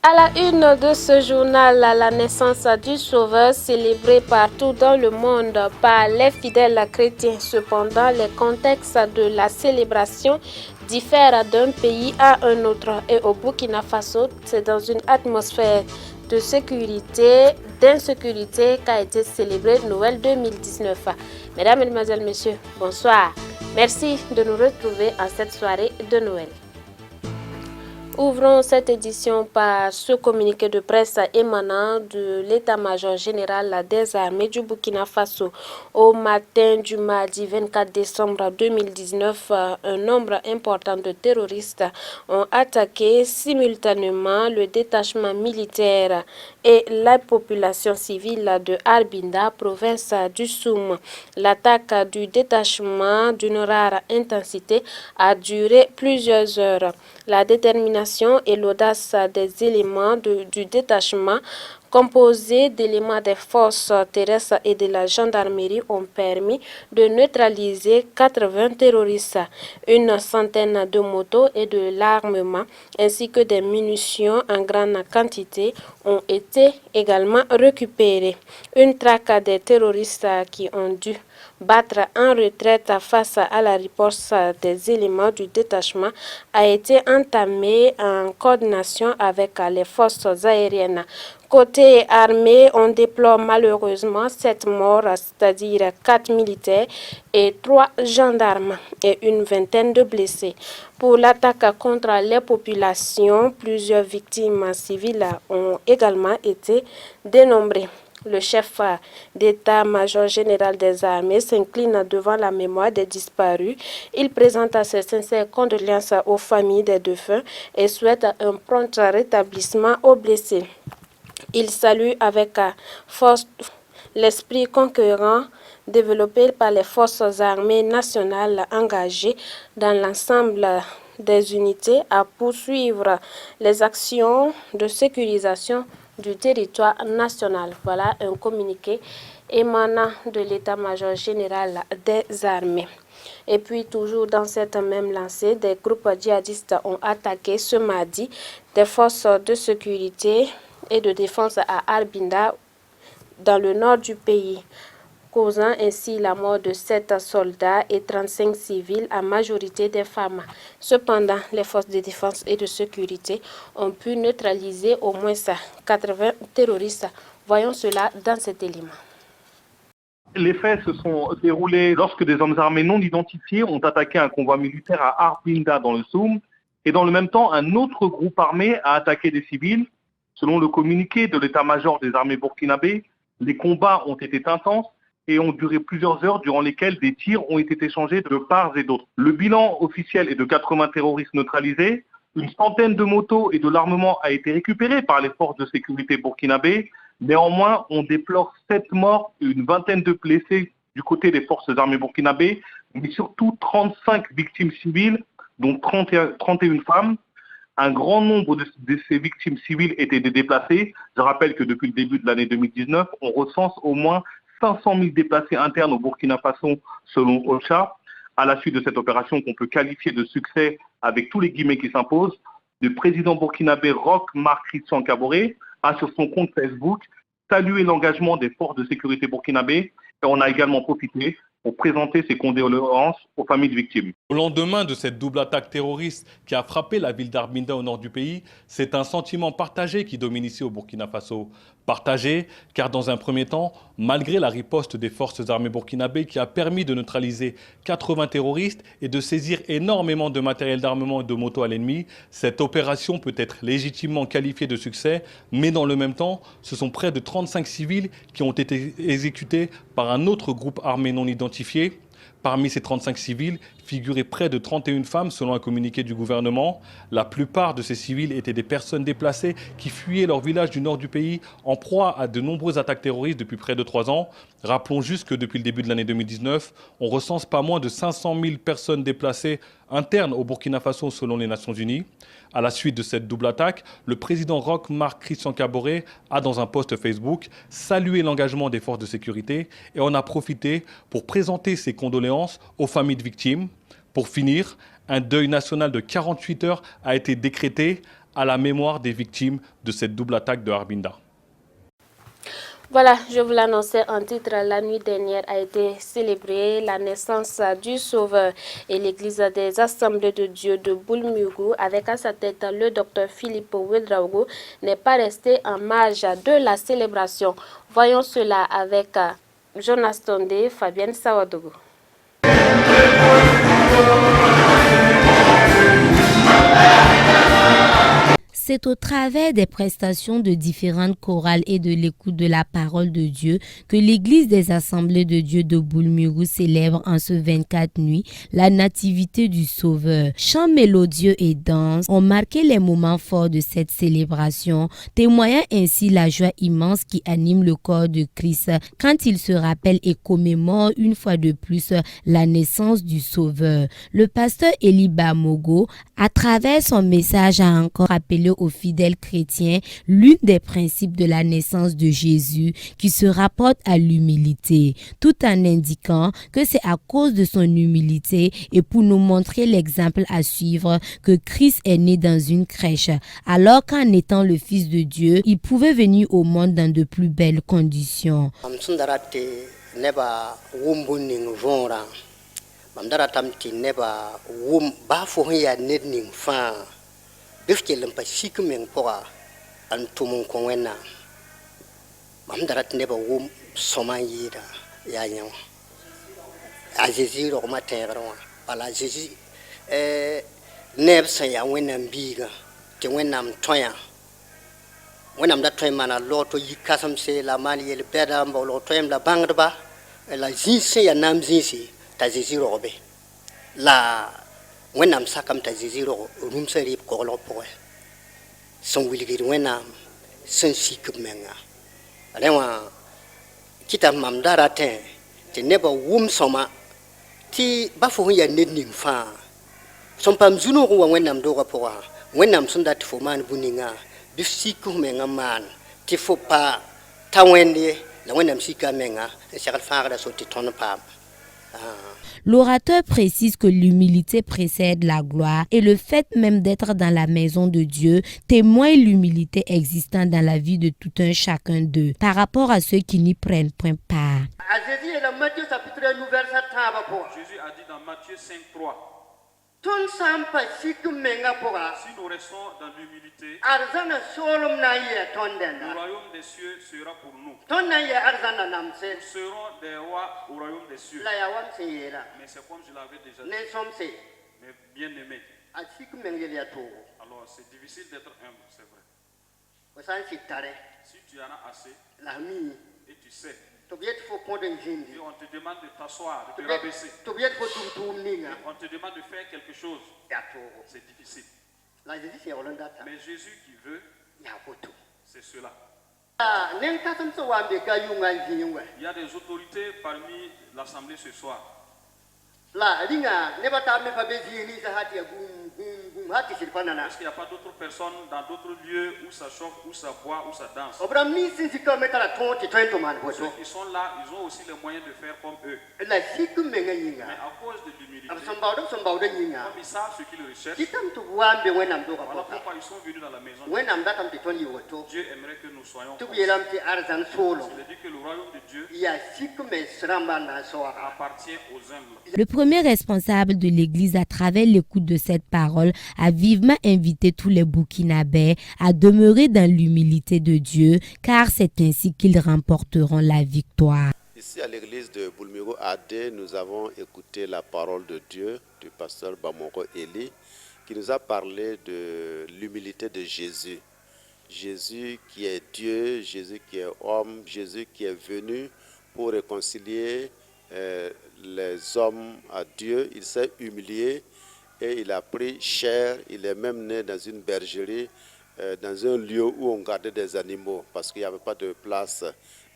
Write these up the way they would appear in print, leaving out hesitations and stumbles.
À la une de ce journal, la naissance du Sauveur célébrée partout dans le monde par les fidèles chrétiens. Cependant, les contextes de la célébration diffèrent d'un pays à un autre. Et au Burkina Faso, c'est dans une atmosphère de sécurité, d'insécurité qu'a été célébré Noël 2019. Mesdames, Mesdemoiselles, Messieurs, bonsoir. Merci de nous retrouver en cette soirée de Noël. Ouvrons cette édition par ce communiqué de presse émanant de l'état-major général des armées du Burkina Faso. Au matin du mardi 24 décembre 2019, un nombre important de terroristes ont attaqué simultanément le détachement militaire et la population civile de Arbinda, province du Soum. L'attaque du détachement d'une rare intensité a duré plusieurs heures. La détermination et l'audace des éléments du détachement composé d'éléments des forces terrestres et de la gendarmerie ont permis de neutraliser 80 terroristes. Une centaine de motos et de l'armement ainsi que des munitions en grande quantité ont été également récupérées. Une traque des terroristes qui ont dû battre en retraite face à la riposte des éléments du détachement a été entamée en coordination avec les forces aériennes. Côté armée, on déplore malheureusement 7 morts, c'est-à-dire 4 militaires et 3 gendarmes et une vingtaine de blessés. Pour l'attaque contre les populations, plusieurs victimes civiles ont également été dénombrées. Le chef d'état-major général des armées s'incline devant la mémoire des disparus. Il présente ses sincères condoléances aux familles des défunts et souhaite un prompt rétablissement aux blessés. Il salue avec force l'esprit conquérant développé par les forces armées nationales engagées dans l'ensemble des unités à poursuivre les actions de sécurisation du territoire national. Voilà un communiqué émanant de l'état-major général des armées. Et puis, toujours dans cette même lancée, des groupes djihadistes ont attaqué ce mardi des forces de sécurité et de défense à Arbinda, dans le nord du pays, causant ainsi la mort de 7 soldats et 35 civils, à majorité des femmes. Cependant, les forces de défense et de sécurité ont pu neutraliser au moins 80 terroristes. Voyons cela dans cet élément. Les faits se sont déroulés lorsque des hommes armés non identifiés ont attaqué un convoi militaire à Arbinda dans le Soum et dans le même temps, un autre groupe armé a attaqué des civils. Selon le communiqué de l'état-major des armées burkinabées, les combats ont été intenses et ont duré plusieurs heures durant lesquelles des tirs ont été échangés de part et d'autre. Le bilan officiel est de 80 terroristes neutralisés, une centaine de motos et de l'armement a été récupéré par les forces de sécurité burkinabées. Néanmoins, on déplore 7 morts et une vingtaine de blessés du côté des forces armées burkinabées, mais surtout 35 victimes civiles, dont 31 femmes. Un grand nombre de ces victimes civiles étaient des déplacés. Je rappelle que depuis le début de l'année 2019, on recense au moins 500 000 déplacés internes au Burkina Faso, selon OCHA. À la suite de cette opération qu'on peut qualifier de succès avec tous les guillemets qui s'imposent, le président burkinabé Roch Marc Christian Kaboré a sur son compte Facebook salué l'engagement des forces de sécurité burkinabées et on a également profité pour présenter ses condoléances aux familles de victimes. Au lendemain de cette double attaque terroriste qui a frappé la ville d'Arbinda au nord du pays, c'est un sentiment partagé qui domine ici au Burkina Faso. Partagé car dans un premier temps, malgré la riposte des forces armées burkinabées qui a permis de neutraliser 80 terroristes et de saisir énormément de matériel d'armement et de motos à l'ennemi, cette opération peut être légitimement qualifiée de succès, mais dans le même temps, ce sont près de 35 civils qui ont été exécutés par un autre groupe armé non identifié. Parmi ces 35 civils figuraient près de 31 femmes selon un communiqué du gouvernement. La plupart de ces civils étaient des personnes déplacées qui fuyaient leur village du nord du pays en proie à de nombreuses attaques terroristes depuis près de 3 ans. Rappelons juste que depuis le début de l'année 2019, on recense pas moins de 500 000 personnes déplacées internes au Burkina Faso selon les Nations Unies. À la suite de cette double attaque, le président Roch Marc Christian Kaboré a, dans un post Facebook, salué l'engagement des forces de sécurité et en a profité pour présenter ses condoléances aux familles de victimes. Pour finir, un deuil national de 48 heures a été décrété à la mémoire des victimes de cette double attaque de Harbinda. Voilà, je vous l'annonçais en titre, la nuit dernière a été célébrée la naissance du Sauveur et l'église des Assemblées de Dieu de Boulmugou, avec à sa tête le docteur Philippe Ouedraogo, n'est pas resté en marge de la célébration. Voyons cela avec Jonas Tondé, Fabienne Sawadogo. C'est au travers des prestations de différentes chorales et de l'écoute de la parole de Dieu que l'Église des Assemblées de Dieu de Boulmugou célèbre en ce 24 nuit la nativité du Sauveur. Chants mélodieux et danses ont marqué les moments forts de cette célébration, témoignant ainsi la joie immense qui anime le corps de Christ quand il se rappelle et commémore une fois de plus la naissance du Sauveur. Le pasteur Eli Bamogo, à travers son message, a encore rappelé aux fidèles chrétiens l'une des principes de la naissance de Jésus qui se rapporte à l'humilité, tout en indiquant que c'est à cause de son humilité et pour nous montrer l'exemple à suivre que Christ est né dans une crèche, alors qu'en étant le Fils de Dieu, il pouvait venir au monde dans de plus belles conditions. Bifke lampa siku meng poa antumung kongwena mamdarat neba wum soman yida ya nyaw azezi ro ma tegro ala azezi neb sa ya wenam biga te wenam toya wenam da toy mana loto yikasam se la mali yel beda mbolo toyem la bangdba la zinse ya nam zinsi ta azezi ro be la wenam sakam ta ziziro rum sari ko lo po son wilgir wenam sen sikub menga alewa kita mamdara te neba wum soma ti bafo ya nedning fa son pam zuno ko wenam do ko po wenam sunda ti fo man buninga bi sikub menga man ti fo pa tawende la wenam sika menga sakal fa da so ti ton pam. L'orateur précise que l'humilité précède la gloire et le fait même d'être dans la maison de Dieu témoigne l'humilité existant dans la vie de tout un chacun d'eux par rapport à ceux qui n'y prennent point part. Jésus a dit dans Matthieu 5:3, si nous restons dans l'humilité, le royaume des cieux sera pour nous. Nous serons des rois au royaume des cieux. Mais c'est comme je l'avais déjà dit, mais bien aimé. Alors c'est difficile d'être humble, c'est vrai. Si tu en as assez, et tu sais, et on te demande de t'asseoir, de te rabaisser, et on te demande de faire quelque chose, c'est difficile. Mais Jésus qui veut, c'est cela. Il y a des autorités parmi l'assemblée ce soir. Est-ce qu'il n'y a pas d'autres personnes dans d'autres lieux où ça chauffe, où ça boit, où ça danse? Ceux qui sont là, ils ont aussi les moyens de faire comme eux. Mais à cause de l'humilité, comme ils savent ce qu'ils recherchent, voilà pourquoi ils sont venus dans la maison de Dieu. Dieu aimerait que nous soyons comme ça. Il dit que le royaume de Dieu appartient aux humbles. Le premier responsable de l'Église, à travers l'écoute de cette parole, a vivement invité tous les Burkinabés à demeurer dans l'humilité de Dieu, car c'est ainsi qu'ils remporteront la victoire. Ici à l'église de Boulmugou AD, nous avons écouté la parole de Dieu du pasteur Bamogo Eli, qui nous a parlé de l'humilité de Jésus. Jésus qui est Dieu, Jésus qui est homme, Jésus qui est venu pour réconcilier les hommes à Dieu. Il s'est humilié et il a pris chair. Il est même né dans une bergerie, dans un lieu où on gardait des animaux, parce qu'il n'y avait pas de place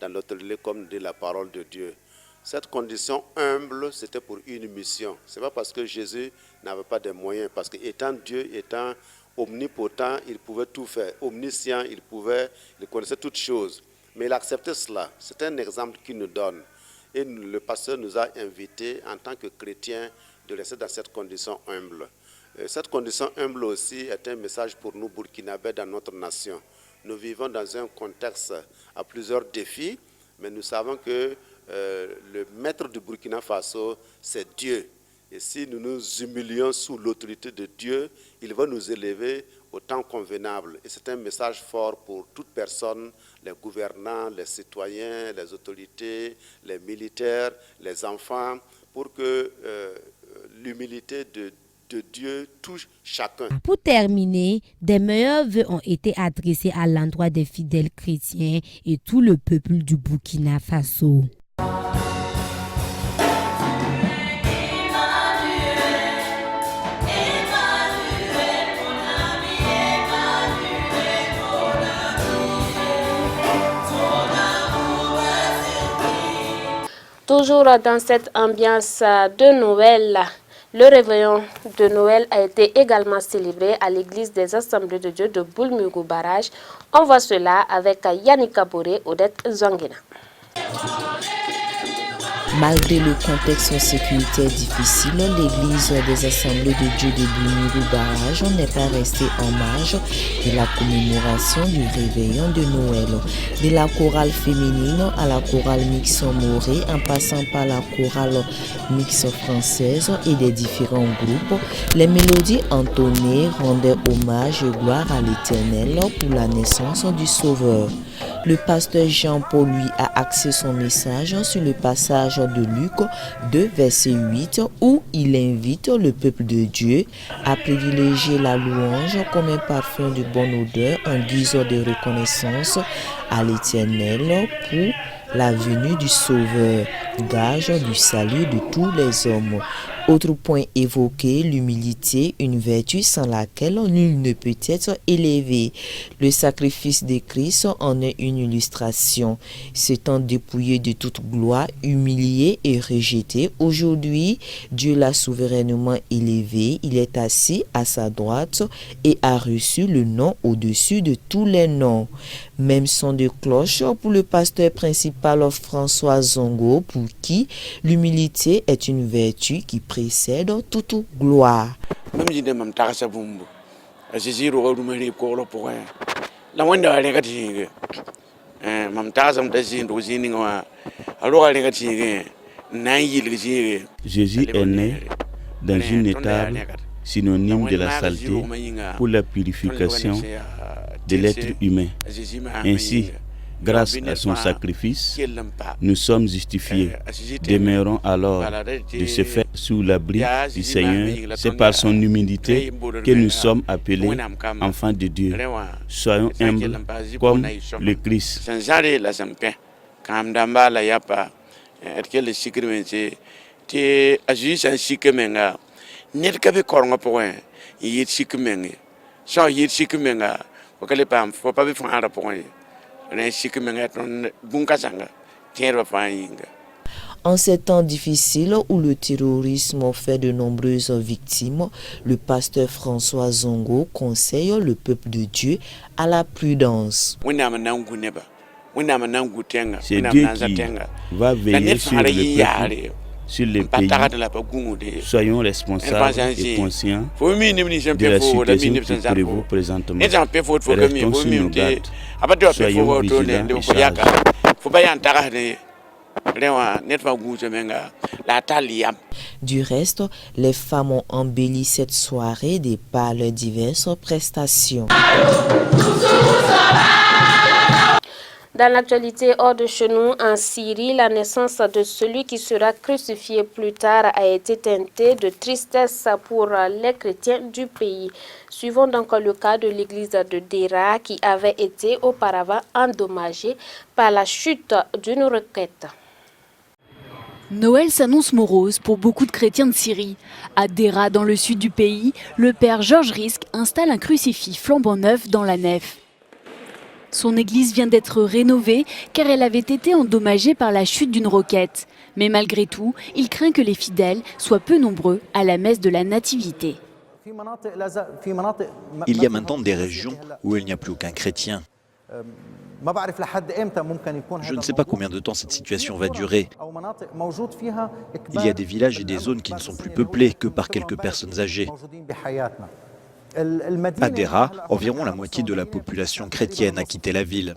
dans notre lieu, comme dit la parole de Dieu. Cette condition humble, c'était pour une mission. Ce n'est pas parce que Jésus n'avait pas de moyens, parce qu'étant Dieu, étant omnipotent, il pouvait tout faire. Omniscient, il connaissait toutes choses. Mais il acceptait cela. C'est un exemple qu'il nous donne. Et le pasteur nous a invités, en tant que chrétiens, de rester dans cette condition humble. Cette condition humble aussi est un message pour nous Burkinabés dans notre nation. Nous vivons dans un contexte à plusieurs défis, mais nous savons que le maître du Burkina Faso, c'est Dieu. Et si nous nous humilions sous l'autorité de Dieu, il va nous élever au temps convenable. Et c'est un message fort pour toute personne, les gouvernants, les citoyens, les autorités, les militaires, les enfants, pour que l'humilité de Dieu touche chacun. Pour terminer, des meilleurs vœux ont été adressés à l'endroit des fidèles chrétiens et tout le peuple du Burkina Faso. Toujours dans cette ambiance de Noël, le réveillon de Noël a été également célébré à l'église des Assemblées de Dieu de Boulmurou Barrage. On voit cela avec Yannick Kaboré, Odette Zongina. Malgré le contexte sécuritaire difficile, l'église des Assemblées de Dieu de Boulmurou Barrage n'est pas restée en marge de la commémoration du réveillon de Noël. De la chorale féminine à la chorale mixte morée, en passant par la chorale mixte française et des différents groupes, les mélodies entonnées rendaient hommage et gloire à l'Éternel pour la naissance du Sauveur. Le pasteur Jean-Paul lui a axé son message sur le passage de Luc 2, verset 8, où il invite le peuple de Dieu à privilégier la louange comme un parfum de bonne odeur en guise de reconnaissance à l'Éternel pour la venue du Sauveur, gage du salut de tous les hommes. Autre point évoqué, l'humilité, une vertu sans laquelle nul ne peut être élevé. Le sacrifice de Christ en est une illustration. S'étant dépouillé de toute gloire, humilié et rejeté, aujourd'hui, Dieu l'a souverainement élevé. Il est assis à sa droite et a reçu le nom au-dessus de tous les noms. Même son de cloche pour le pasteur principal François Zongo, pour qui l'humilité est une vertu qui précède toute gloire. Jésus est né dans une étable synonyme de la saleté pour la purification de l'être humain. Ainsi, grâce à son sacrifice, nous sommes justifiés. Demeurons alors de ce fait sous l'abri du Seigneur. C'est par son humilité que nous sommes appelés enfants de Dieu. Soyons humbles comme le Christ. En ces temps difficiles où le terrorisme fait de nombreuses victimes, le pasteur François Zongo conseille le peuple de Dieu à la prudence. C'est Dieu qui va veiller sur le peuple, sur les pays. Soyons responsables et conscients de la situation qui prévaut présentement. Restons sur nos gardes. Soyons vigilants et sages. Du reste, les femmes ont embelli cette soirée par leurs diverses prestations. Dans l'actualité hors de chez nous, en Syrie, la naissance de celui qui sera crucifié plus tard a été teintée de tristesse pour les chrétiens du pays. Suivons donc le cas de l'église de Dera qui avait été auparavant endommagée par la chute d'une roquette. Noël s'annonce morose pour beaucoup de chrétiens de Syrie. À Dera, dans le sud du pays, le père Georges Risque installe un crucifix flambant neuf dans la nef. Son église vient d'être rénovée car elle avait été endommagée par la chute d'une roquette. Mais malgré tout, il craint que les fidèles soient peu nombreux à la messe de la Nativité. Il y a maintenant des régions où il n'y a plus aucun chrétien. Je ne sais pas combien de temps cette situation va durer. Il y a des villages et des zones qui ne sont plus peuplés que par quelques personnes âgées. À Dera, environ la moitié de la population chrétienne a quitté la ville.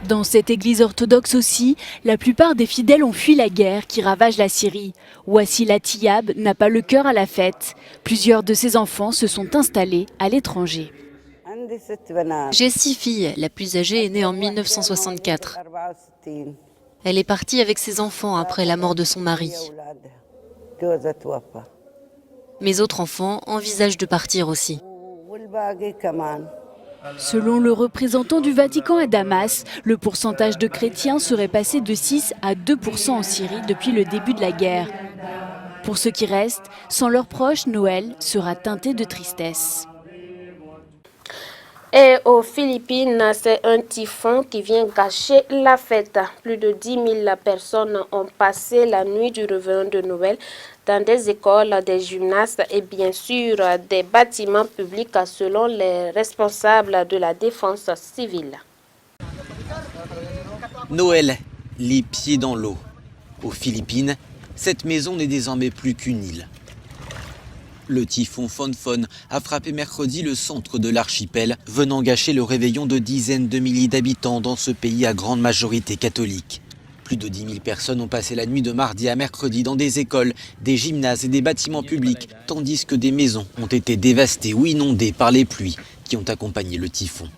Dans cette église orthodoxe aussi, la plupart des fidèles ont fui la guerre qui ravage la Syrie. Wassila Tiyab n'a pas le cœur à la fête. Plusieurs de ses enfants se sont installés à l'étranger. J'ai 6 filles. La plus âgée est née en 1964. Elle est partie avec ses enfants après la mort de son mari. Mes autres enfants envisagent de partir aussi. Selon le représentant du Vatican à Damas, le pourcentage de chrétiens serait passé de 6 à 2% en Syrie depuis le début de la guerre. Pour ceux qui restent, sans leurs proches, Noël sera teinté de tristesse. Et aux Philippines, c'est un typhon qui vient gâcher la fête. Plus de 10 000 personnes ont passé la nuit du réveillon de Noël dans des écoles, des gymnases et bien sûr des bâtiments publics selon les responsables de la défense civile. Noël, les pieds dans l'eau. Aux Philippines, cette maison n'est désormais plus qu'une île. Le typhon Fonfon a frappé mercredi le centre de l'archipel, venant gâcher le réveillon de dizaines de milliers d'habitants dans ce pays à grande majorité catholique. Plus de 10 000 personnes ont passé la nuit de mardi à mercredi dans des écoles, des gymnases et des bâtiments publics, tandis que des maisons ont été dévastées ou inondées par les pluies qui ont accompagné le typhon.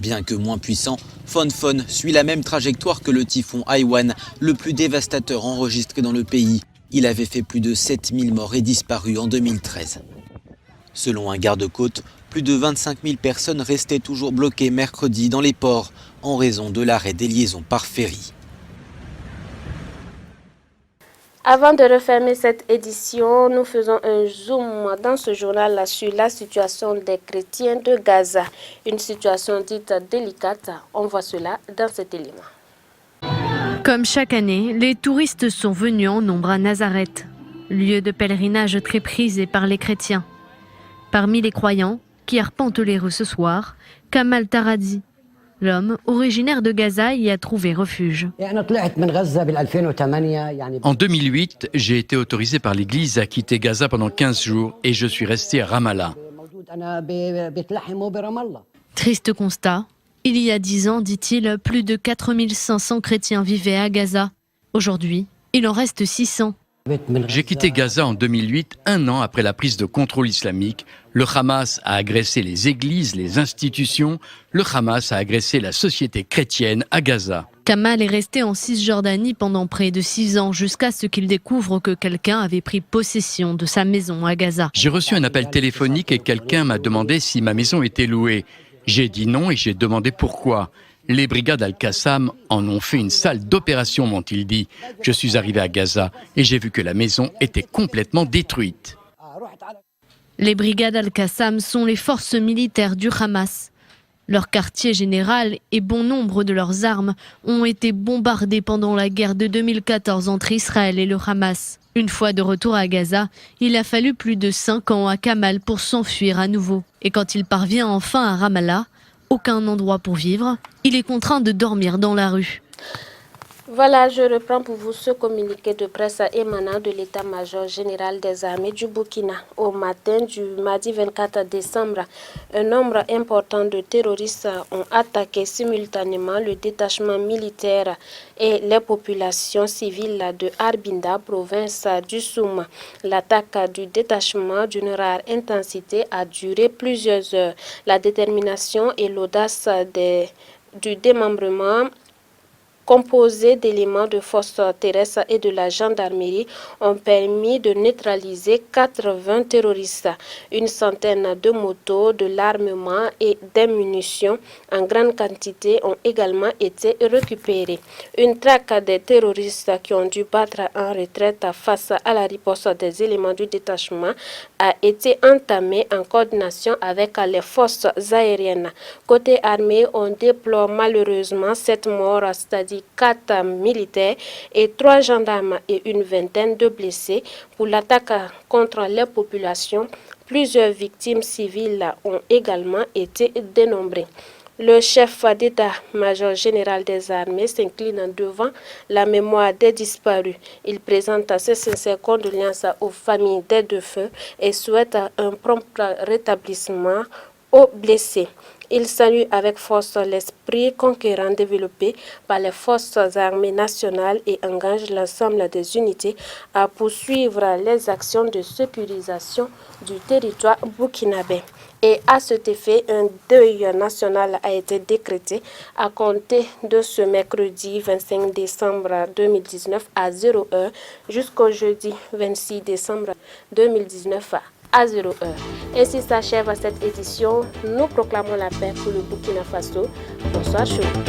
Bien que moins puissant, Fonfon suit la même trajectoire que le typhon Haiwan, le plus dévastateur enregistré dans le pays. Il avait fait plus de 7000 morts et disparus en 2013. Selon un garde-côte, plus de 25 000 personnes restaient toujours bloquées mercredi dans les ports en raison de l'arrêt des liaisons par ferry. Avant de refermer cette édition, nous faisons un zoom dans ce journal sur la situation des chrétiens de Gaza. Une situation dite délicate. On voit cela dans cet élément. Comme chaque année, les touristes sont venus en nombre à Nazareth, lieu de pèlerinage très prisé par les chrétiens. Parmi les croyants qui arpentent les rues ce soir, Kamal Taradi, l'homme originaire de Gaza, y a trouvé refuge. En 2008, j'ai été autorisé par l'Église à quitter Gaza pendant 15 jours et je suis resté à Ramallah. Triste constat. Il y a 10 ans, dit-il, plus de 4500 chrétiens vivaient à Gaza. Aujourd'hui, il en reste 600. J'ai quitté Gaza en 2008, un an après la prise de contrôle islamique. Le Hamas a agressé les églises, les institutions. Le Hamas a agressé la société chrétienne à Gaza. Kamal est resté en Cisjordanie pendant près de 6 ans jusqu'à ce qu'il découvre que quelqu'un avait pris possession de sa maison à Gaza. J'ai reçu un appel téléphonique et quelqu'un m'a demandé si ma maison était louée. J'ai dit non et j'ai demandé pourquoi. Les brigades Al-Qassam en ont fait une salle d'opération, m'ont-ils dit. Je suis arrivé à Gaza et j'ai vu que la maison était complètement détruite. Les brigades Al-Qassam sont les forces militaires du Hamas. Leur quartier général et bon nombre de leurs armes ont été bombardés pendant la guerre de 2014 entre Israël et le Hamas. Une fois de retour à Gaza, il a fallu plus de 5 ans à Kamal pour s'enfuir à nouveau. Et quand il parvient enfin à Ramallah, aucun endroit pour vivre, il est contraint de dormir dans la rue. Voilà, je reprends pour vous ce communiqué de presse émanant de l'état-major général des armées du Burkina. Au matin du mardi 24 décembre, un nombre important de terroristes ont attaqué simultanément le détachement militaire et les populations civiles de Arbinda, province du Soum. L'attaque du détachement d'une rare intensité a duré plusieurs heures. La détermination et l'audace du démembrement composé d'éléments de forces terrestres et de la gendarmerie ont permis de neutraliser 80 terroristes. Une centaine de motos, de l'armement et des munitions en grande quantité ont également été récupérées. Une traque des terroristes qui ont dû battre en retraite face à la riposte des éléments du détachement a été entamée en coordination avec les forces aériennes. Côté armée, on déplore malheureusement 7 morts, c'est-à-dire 4 militaires et 3 gendarmes et une vingtaine de blessés pour l'attaque contre les populations Plusieurs victimes civiles ont également été dénombrées. Le chef d'état-major général des armées s'incline devant la mémoire des disparus. Il présente ses sincères condoléances aux familles des défunts et souhaite un prompt rétablissement aux blessés. Il salue avec force l'esprit conquérant développé par les forces armées nationales et engage l'ensemble des unités à poursuivre les actions de sécurisation du territoire burkinabé. Et à cet effet, un deuil national a été décrété à compter de ce mercredi 25 décembre 2019 à 0h jusqu'au jeudi 26 décembre 2019 à 0h. Ainsi s'achève cette édition. Nous proclamons la paix pour le Burkina Faso. Bonsoir chez vous.